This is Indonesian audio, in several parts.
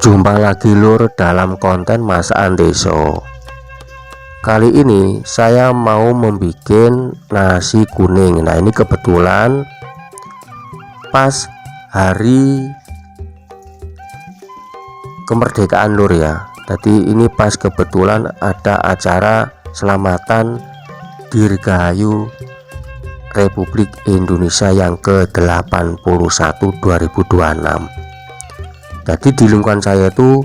Jumpa lagi lur dalam konten masakan deso. Kali ini saya mau membuat nasi kuning. Nah, ini kebetulan pas hari kemerdekaan lur ya. Jadi ini pas kebetulan ada acara selamatan Dirgahayu Republik Indonesia yang ke-81 2026. Jadi di lingkungan saya itu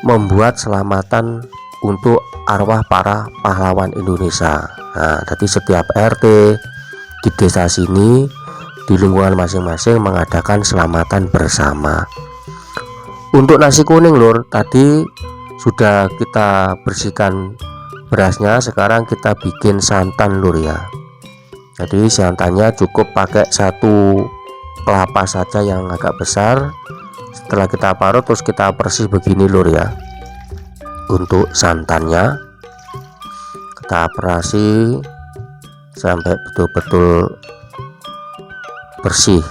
membuat selamatan untuk arwah para pahlawan Indonesia. Nah, jadi setiap RT di desa sini di lingkungan masing-masing mengadakan selamatan bersama. Untuk nasi kuning lur, tadi sudah kita bersihkan berasnya, sekarang kita bikin santan lur ya. Jadi santannya cukup pakai satu kelapa saja yang agak besar. Setelah kita parut terus kita persis begini lur ya. Untuk santannya kita perasi sampai betul-betul bersih.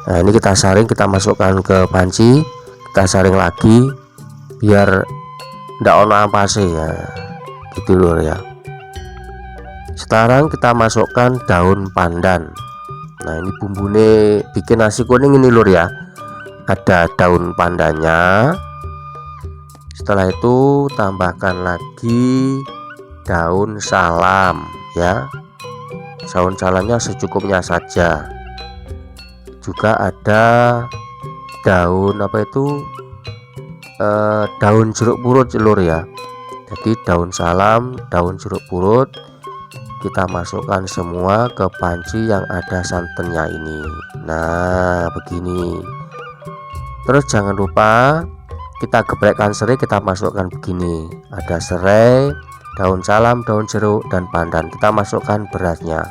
Nah, ini kita saring, kita masukkan ke panci, kita saring lagi biar ndak ono ampase ya, gitu lur ya. Sekarang kita masukkan daun pandan. Nah, ini bumbune bikin nasi kuning ini lur ya. Ada daun pandannya. Setelah itu tambahkan lagi daun salam ya. Daun salamnya secukupnya saja. Juga ada daun daun jeruk purut lur ya. Jadi daun salam, daun jeruk purut kita masukkan semua ke panci yang ada santannya ini. Nah, begini. Terus jangan lupa kita gebrekkan serai, kita masukkan begini. Ada serai, daun salam, daun jeruk dan pandan. Kita masukkan berasnya.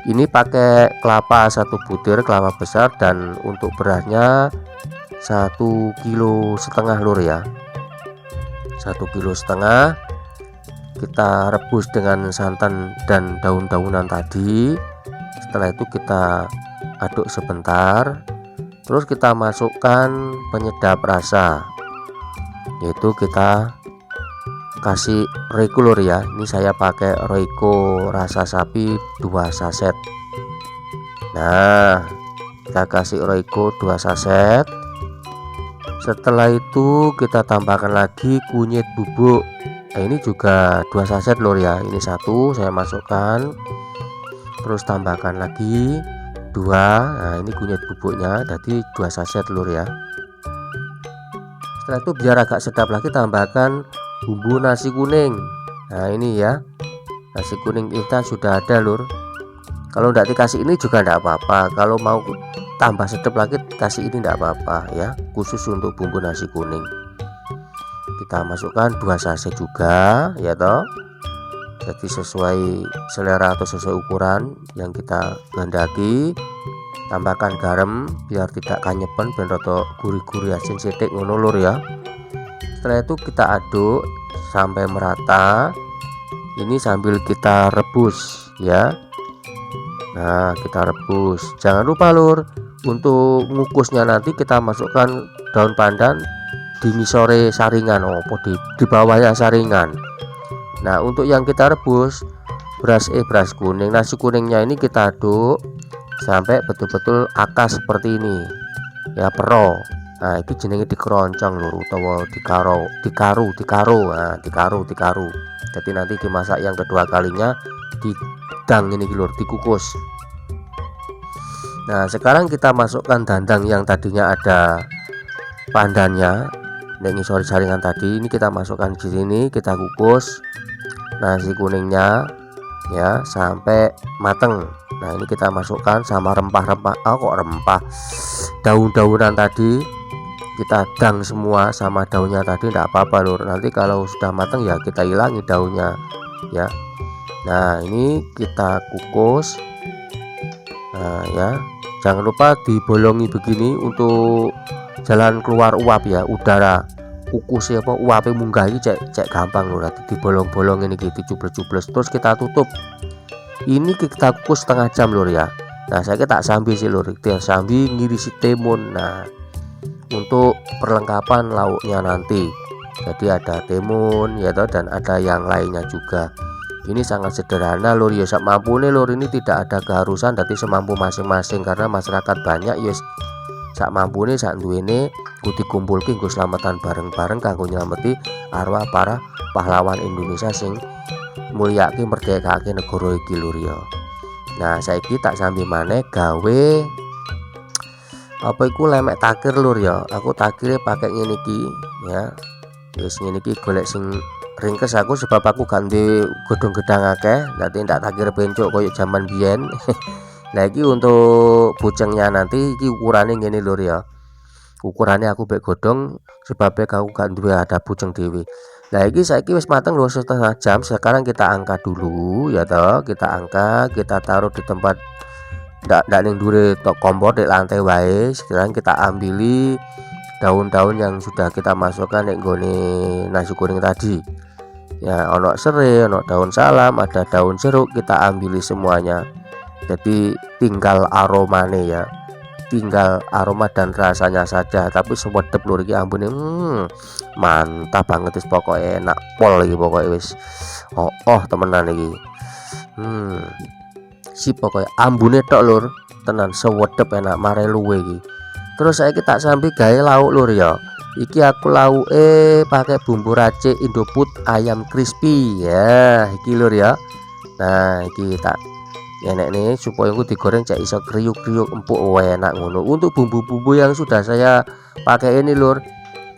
Ini pakai kelapa 1 butir, kelapa besar, dan untuk berasnya 1,5 kilo lur ya. 1,5 kilo. Kita rebus dengan santan dan daun-daunan tadi. Setelah itu kita aduk sebentar. Terus kita masukkan penyedap rasa, yaitu kita kasih Royco lur ya. Ini saya pakai Royco rasa sapi 2 saset. Nah, kita kasih Royco 2 saset. Setelah itu kita tambahkan lagi kunyit bubuk. Nah, ini juga 2 saset lur ya. Ini 1 saya masukkan. Terus tambahkan lagi 2. Nah, ini kunyit bubuknya, jadi 2 saset lur ya. Setelah itu biar agak sedap lagi tambahkan bumbu nasi kuning. Nah, ini ya. Nasi kuning kita sudah ada lur. Kalau tidak dikasih ini juga tidak apa-apa. Kalau mau tambah sedap lagi kasih ini tidak apa-apa ya. Khusus untuk bumbu nasi kuning. Kita masukkan 2 saset juga ya toh. Jadi sesuai selera atau sesuai ukuran yang kita kehendaki. Tambahkan garam biar tidak kanyepen, ben rada gurih-gurih asin sithik ngono lur ya. Setelah itu kita aduk sampai merata. Ini sambil kita rebus ya. Nah, kita rebus. Jangan lupa lur, untuk ngukusnya nanti kita masukkan daun pandan di ngisore saringan, di bawahnya saringan. Nah, untuk yang kita rebus beras kuning, nasi kuningnya ini kita aduk sampai betul-betul akas seperti ini ya, pero. Nah, itu jenenge dikeroncong lur, utawa dikaru. Nah, dikaru. Jadi nanti dimasak yang kedua kalinya didang ini lur, dikukus. Nah, sekarang kita masukkan dandang yang tadinya ada pandannya, ini sorry saringan tadi, ini kita masukkan di sini, kita kukus nasi kuningnya ya sampai mateng. Nah, ini kita masukkan sama rempah-rempah. Daun-daunan tadi kita dang semua sama daunnya tadi, tidak apa-apa lur. Nanti kalau sudah mateng ya kita hilangi daunnya ya. Nah, ini kita kukus. Nah ya, jangan lupa dibolongi begini untuk jalan keluar uap ya, udara kukus apa uapnya munggah ini cek gampang lho. Nanti dibolong-bolong ini gitu, cubles-cubles, terus kita tutup. Ini kita kukus setengah jam lur ya. Nah, saya tak sambil sih lur, kita sambil ngirisi timun. Nah, untuk perlengkapan lauknya nanti. Jadi ada timun ya toh, dan ada yang lainnya juga. Ini sangat sederhana lur ya, sak mampu nih lur, ini tidak ada keharusan, tapi semampu masing-masing karena masyarakat banyak ya, sak mampu nih sak duwene ku dikumpulke nggo slametan bareng-bareng kanggo nyelameti arwah para pahlawan Indonesia sing mulyake merdekake negara iki lur ya. Nah saiki tak sambil maneh gawe apa iku lemek takir lur ya. Aku takire pakai ngene iki ya. Wis ngene iki golek sing ringkes aku sebab aku gak duwe godhong gedang akeh, nanti ndak takir pencuk koyo jaman biyen. Nah iki untuk bucengnya nanti iki ukurane ngene lur ya. Ukurannya aku bek godhong sebab aku gak duwe ada buceng dhewe. Nah iki saiki wis mateng lho setengah jam. Sekarang kita angkat dulu ya toh, kita angkat, kita taruh di tempat ndak ning dure tok kompor di lantai wae. Sekarang kita ambili daun-daun yang sudah kita masukkan nek nggone nasi goreng tadi. Ya ono serai, ono daun salam, ada daun jeruk, kita ambili semuanya. Jadi tinggal aromane ya, tinggal aroma dan rasanya saja, tapi sewedep lur iki ambune mantap banget wis, pokoknya enak pol iki, pokoknya wis temenan iki. Si pokoknya ambune tok lur, tenan sewedep enak mare luwe iki. Terus saya tak sambil gawe lauk lur ya. Iki aku lauke pakai bumbu racik Indofood ayam crispy ya, iki lur ya. Nah iki tak enak nih supaya aku digoreng cak iso kriuk-kriuk empuk enak ngono. Untuk bumbu-bumbu yang sudah saya pakai ini lur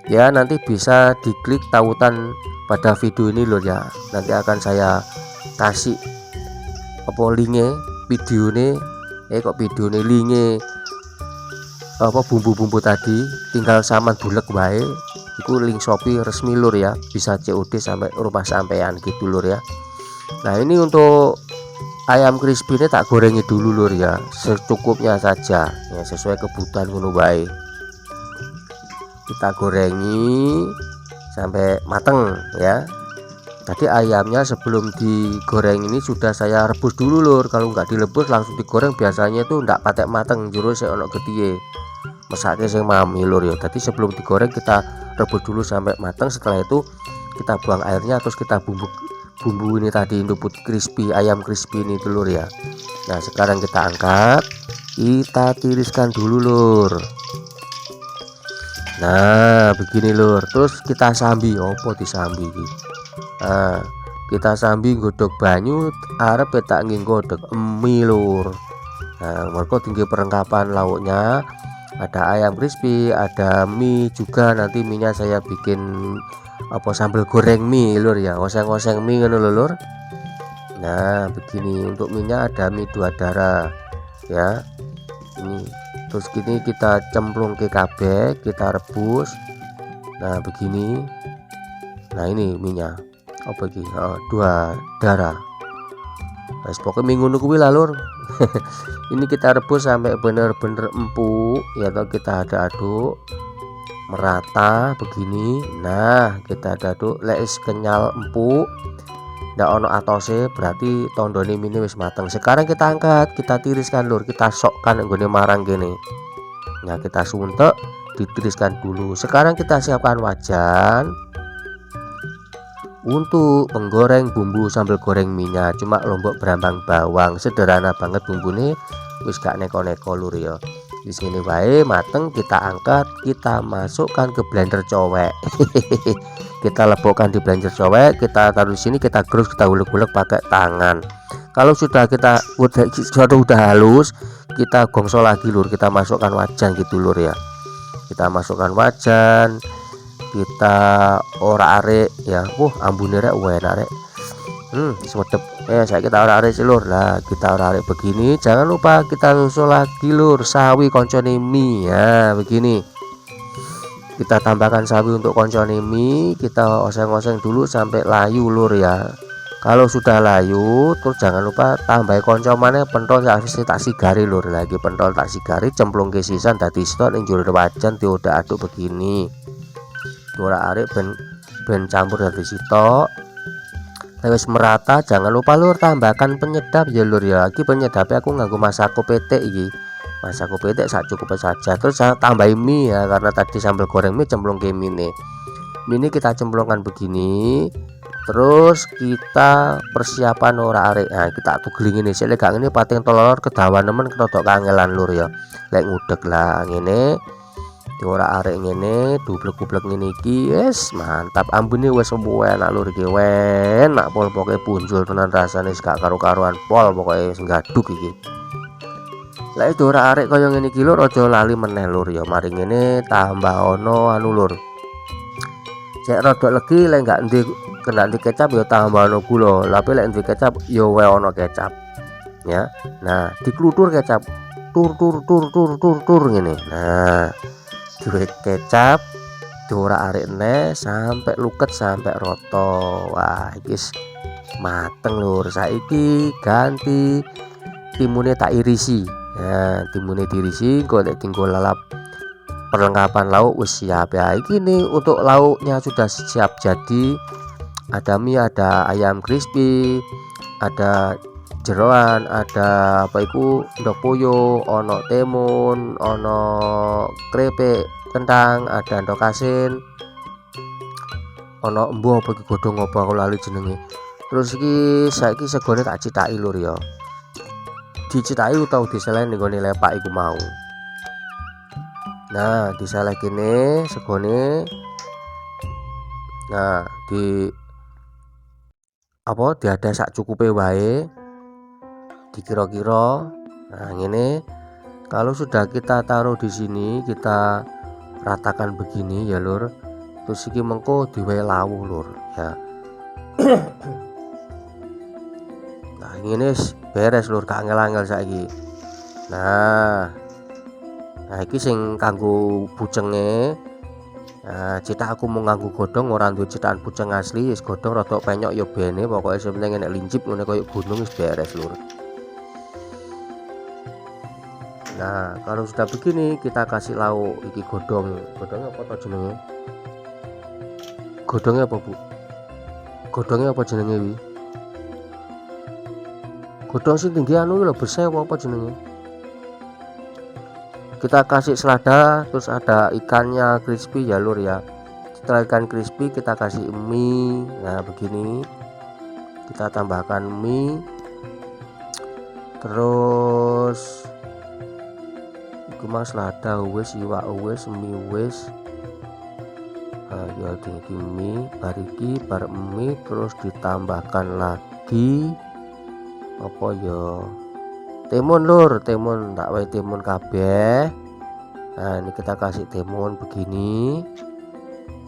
ya, nanti bisa diklik tautan pada video ini lur ya. Nanti akan saya kasih apa linknya videone, kok videone linknya apa bumbu-bumbu tadi, tinggal saman bulek wae. Iku link Shopee resmi lur ya, bisa COD sampai rumah sampean gitu lur ya. Nah ini untuk ayam crispy ini tak gorengi dulu lur ya, secukupnya saja ya, sesuai kebutuhan ngono wae. Kita gorengi sampai mateng ya. Tadi ayamnya sebelum digoreng ini sudah saya rebus dulu lur. Kalau nggak direbus langsung digoreng biasanya itu ndak patek mateng, jero saya ono getihe mesake sing mami lur ya. Tadi sebelum digoreng kita rebus dulu sampai matang. Setelah itu kita buang airnya, terus kita bumbu ini tadi Indofood crispy, ayam crispy ini lur ya. Nah sekarang kita angkat, kita tiriskan dulu lur. Nah begini lur, terus kita sambi, opo disambi iki. Nah kita sambi godhog banyu, arep tak nggodhog mie lur. Nah mereka tinggi perlengkapan lauknya, ada ayam crispy, ada mie juga. Nanti minyak saya bikin apa sambal goreng mie lur ya, oseng-oseng mie ngono lur. Nah begini untuk minyak ada mie 2 darah ya. Ini terus gini kita cemplung ke kabeh, kita rebus. Nah begini. Nah ini minyak apa iki? 2 darah. Wes pokoknya minggu kuwi lah lur. Ini kita rebus sampai bener-bener empuk ya toh, kita aduk merata begini. Nah kita aduk lek kenyal empuk ndak ono atose, berarti tondone mini wis mateng. Sekarang kita angkat, kita tiriskan lur, kita sokkan nggone marang kene. Nah kita suntek, ditiriskan dulu. Sekarang kita siapkan wajan untuk menggoreng bumbu sambal goreng minyak. Cuma lombok berambang bawang, sederhana banget bumbune, wis gak neko-neko lur ya. Di sini wae mateng, kita angkat, kita masukkan ke blender cowek. Kita lebokkan di blender cowek, kita taruh di sini, kita gerus, kita ulek-ulek pakai tangan. Kalau sudah kita udah halus, kita gongso lagi lur, kita masukkan wajan gitu lur ya. Kita masukkan wajan, kita orak-arik ya. Ambune rek enak rek. Sedep. Saya kita orak-arik sih lur. Nah, kita orak-arik begini. Jangan lupa kita susul lagi lur sawi koncone mie ya, begini. Kita tambahkan sawi untuk koncone mie, kita oseng-oseng dulu sampai layu lur ya. Kalau sudah layu, terus jangan lupa tambah konco maneh pentol tak sigari lur. Lagi pentol tak sigari, cemplung ke sisan dadi stok ning jero wajan, diodak aduk begini. Orak-arik ben campur dari situ wis merata. Jangan lupa lur tambahkan penyedap ya lur ya. Iki penyedapnya aku nganggo Masako PT iki Mas aku petik sak cukupnya saja. Terus saya tambahin mie ya, karena tadi sambal goreng mie cemplung ke mie. Mie kita cemplungkan begini. Terus kita persiapan ora arek. Nah, kita tugling ini sik lek ngene pating telur kedawan nemen rodok kangelan lur ya. Lek ngudeg lah ngene di ora arek ngene dublek-dublek ngene iki wis mantap. Ambune wis enak lur iki. Enak pol pokoke punjul tenan rasane gak karo-karuan pol pokoke wis nggaduk iki. Lek itu ora arek kaya ngene iki lur aja lali meneh lur ya. Mari ngene tambah ono anu lur. Cek rodok legi lek gak ndek kena di kecap ya tambah ono gula, tapi lek di kecap ya wae ono kecap ya. Nah diklutur kecap tur ngene. Nah duwe kecap diora arek ne sampai luket sampai roto. Wah iki mateng lur. Saiki ganti timune tak irisi ya, timune diirisi kok lek tinggal lalap perlengkapan lauk wis siap ya. Iki nih untuk lauknya sudah siap jadi. Ada mie, ada ayam crispy, ada jeroan, ada apa iku ndok puyuh, ono timun, ono krepek kentang, ada ndok asin, ono embuh apa iki godhong apa aku lali jenenge. Terus iki saiki segone tak cithaki lur ya. Dicithaki utawa diseleh ning gone lepak iku mau. Nah, diseleh kene segone. Nah, diada sak cukupe wae dikira-kira. Nah ngene kalau sudah kita taruh di sini kita ratakan begini ya lur. Terus iki mengko diwehi lawuh lur ya. Nah ngene beres lur gak angel-angel saiki. Nah iki sing kanggo bucenge. Nah, cetak aku mau nganggo godhong ora duwe cetakan buceng asli, wis godhong rada penyok ya bene, pokoke sepenting enek lincip ngene koyo gunung wis beres lur. Nah, kalau sudah begini kita kasih lauk iki godhong. Godhongnya apa to jenenge? Godhongnya apa, Bu? Godhongnya apa jenenge wi? Godhong sing tinggi anu lho besar apa jenenge? Kita kasih selada, terus ada ikannya crispy ya lur ya. Setelah ikan crispy kita kasih mie. Nah begini kita tambahkan mie, terus iku mas selada wis, iwak wis, mie wis. Nah ya tinggi mie bariki bar mie, terus ditambahkan lagi apa ya, timun lur, timun tak wae timun kabeh. Nah ini kita kasih timun begini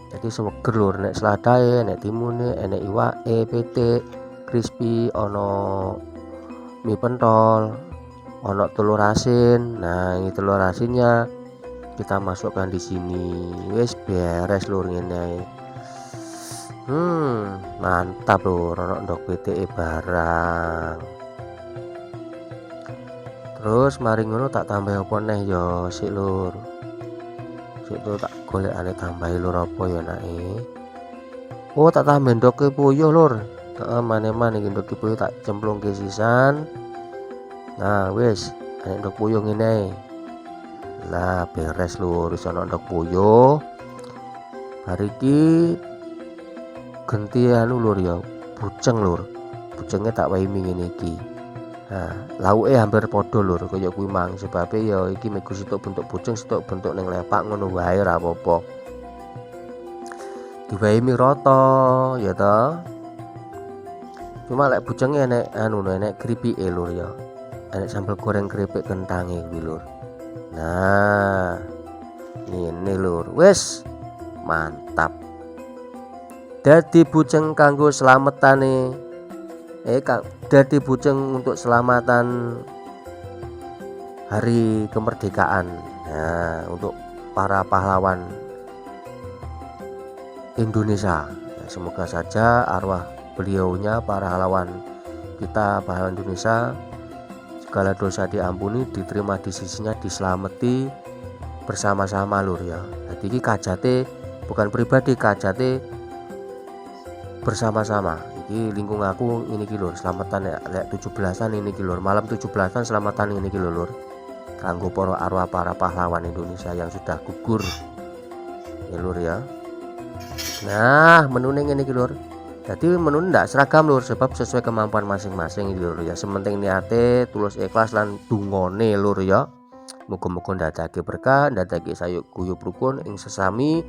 jadi seger lur. Nek seladae, nek timune, enek iwake pitik crispy, ono mie pentol, ono telur asin. Nah ini telur asinnya kita masukkan di sini. Wis beres lur ngene. Mantap lur, ono ndok pitik barang. Terus mari ngono tak tambah apa neh ya sik lur. Sik tuh tak golekane tambahi lur apa ya nake. Oh tak tambah ndoke puyuh lur. Heeh mane-mane iki ndoke puyuh tak cemplungke sisan. Nah wis enek ndok puyuh ngene. Lah beres lur, wis ana ndok puyuh. Hari iki ganti anu lur ya, buceng lur. Bucenge tak wae ngene iki. Nah, lauke hampir padha lur kaya kuwi mang, sebabe ya iki megu situk bentuk buceng, situk bentuk ning lepak ngono wae ora apa-apa. Diwehi mie rata ya ta. Cuma lek bucenge enek anu enek kripike lur ya. Enek sambal goreng keripik kentange kuwi lur. Nah, ini lur. Wis mantap. Dadi buceng kanggo slametane dadi buceng untuk selamatan hari kemerdekaan. Nah, untuk para pahlawan Indonesia. Semoga saja arwah beliaunya, para pahlawan kita, pahlawan Indonesia, segala dosa diampuni, diterima di sisinya, diselamati bersama-sama lur ya. Jadi ini kajate bukan pribadi, kajate bersama-sama. Iki lingkung aku ini ki lur, selamatan lek 17-an ini ki lur, malam 17-an selamatan ini ki lur. kanggo para arwah para pahlawan Indonesia yang sudah gugur ya lur ya. Nah menune ngene iki lur, jadi menu ndak seragam lur, sebab sesuai kemampuan masing-masing lur ya. Sementing niate tulus ikhlas lan dungone lur ya. Muga-muga ndadekake berkah, ndadekake sayuk guyub rukun ing sesami,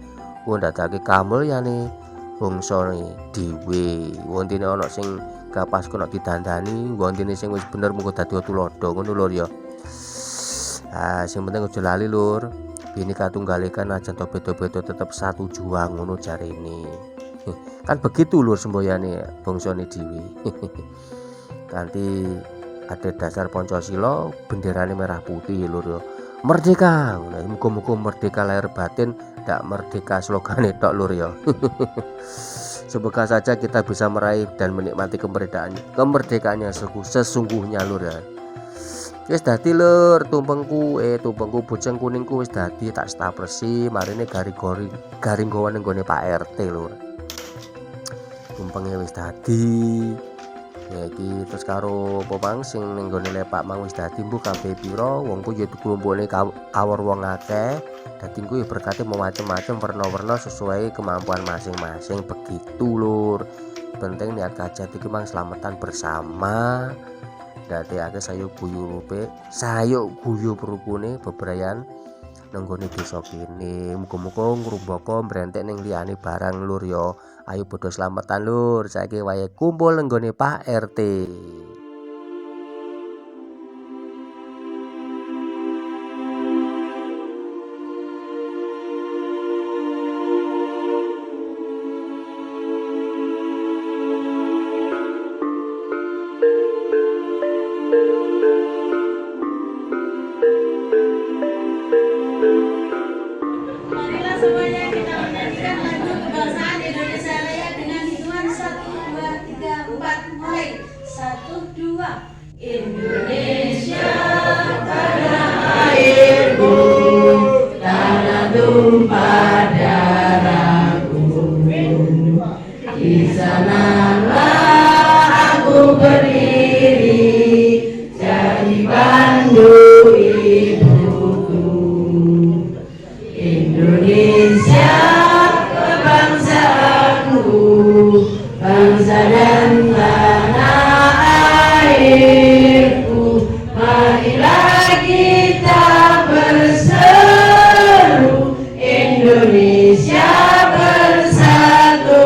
ndadekake kamulyane bangsane dhewe. Wontene ana sing gak pas kena didandani, wontene sing wis bener muga dadi tulodo ngono lur ya. Sing penting aja lali lur, Bhinneka Tunggal Ika najan beda-beda tetep satu juang ngono jarene. Kan begitu lur semboyane bangsane dhewe. Kanthi ada dasar Pancasila, benderane merah putih lur ya. Merdeka. Muga-muga merdeka lahir batin, ndak merdeka slogane tok lur ya. Semoga saja kita bisa meraih dan menikmati kemerdekaannya sesungguhnya lur ya. Wis dadi lur, tumpengku bojeng kuningku wis dadi tak stapresi, marine garing gawane nggone Pak RT lur. Tumpenge wis dadi. Ya iki terus karo popang sing ning gone lepak mang wis dadi mbuh kabeh pira wongku ya dikumpulne kawor wong akeh. Dadi ku ya berkate macam-macam warna-warna sesuai kemampuan masing-masing begitu lur. Penting niat kajat iki mang selamatan bersama. Dadekake sayuk guyub rukune bebrayan nenggone desa kene. Muga-muga ngrumbaka mbrentek ning liyane barang lur ya. Ayo padha slametan lur, saiki wayahe kumpul nenggone Pak RT. Marilah semuanya kita menyanyikan lagu kebangsaan Indonesia Raya dengan hitungan 1, 2, 3, 4 mulai 1, 2. Indonesia tanah airku, tanah tumpah darahku, di sanalah aku berdiri jadi pandu ibuku. Indonesia kebangsaanku, bangsa dan tanah airku. Marilah kita berseru, Indonesia bersatu.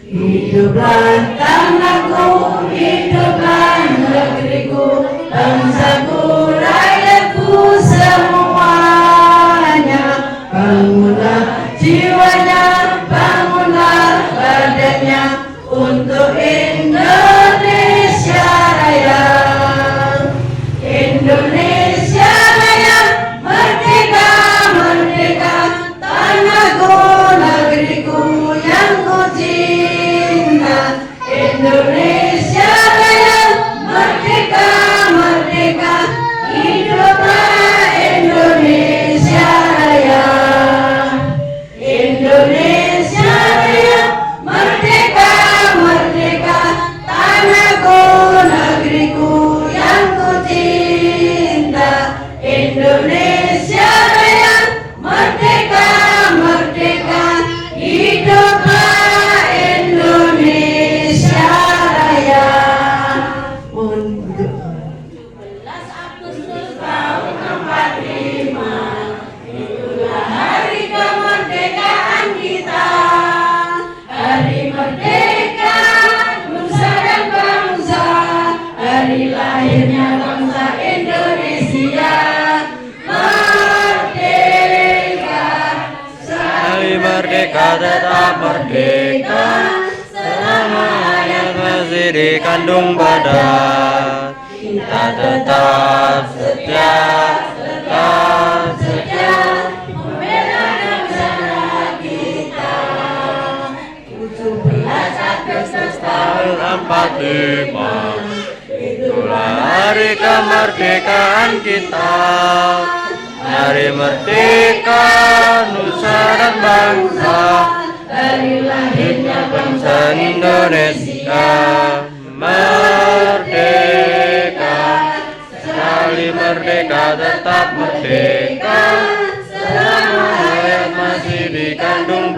Hiduplah tanahku, hiduplah negeriku, bangsaku, rakyatku semuanya. Bangunlah jiwanya, bangunlah badannya untuk Indonesia Raya. Indonesia Raya, merdeka, merdeka, tanahku, negeriku yang ku cinta. Indonesia Raya, merdeka, merdeka, hiduplah Indonesia Raya. Indonesia Raya, merdeka, merdeka, tanahku, negeriku yang ku cinta. Indonesia Raya, merdeka, merdeka, hiduplah Indonesia Raya. 17 Agustus tahun 45, itulah hari kemerdekaan kita. Hari merdeka nusa dan bangsa, hari lahirnya bangsa Indonesia. Merdeka, Hari merdeka tetap merdeka, selama hayat masih dikandung badan. Kita tetap setia, membela negara kita. 17 Agustus tahun 45, itulah hari kemerdekaan kita. Hari merdeka, nusa dan bangsa, hari lahirnya bangsa Indonesia. Merdeka, kembali merdeka, tetap merdeka. Selama hayat masih dikandung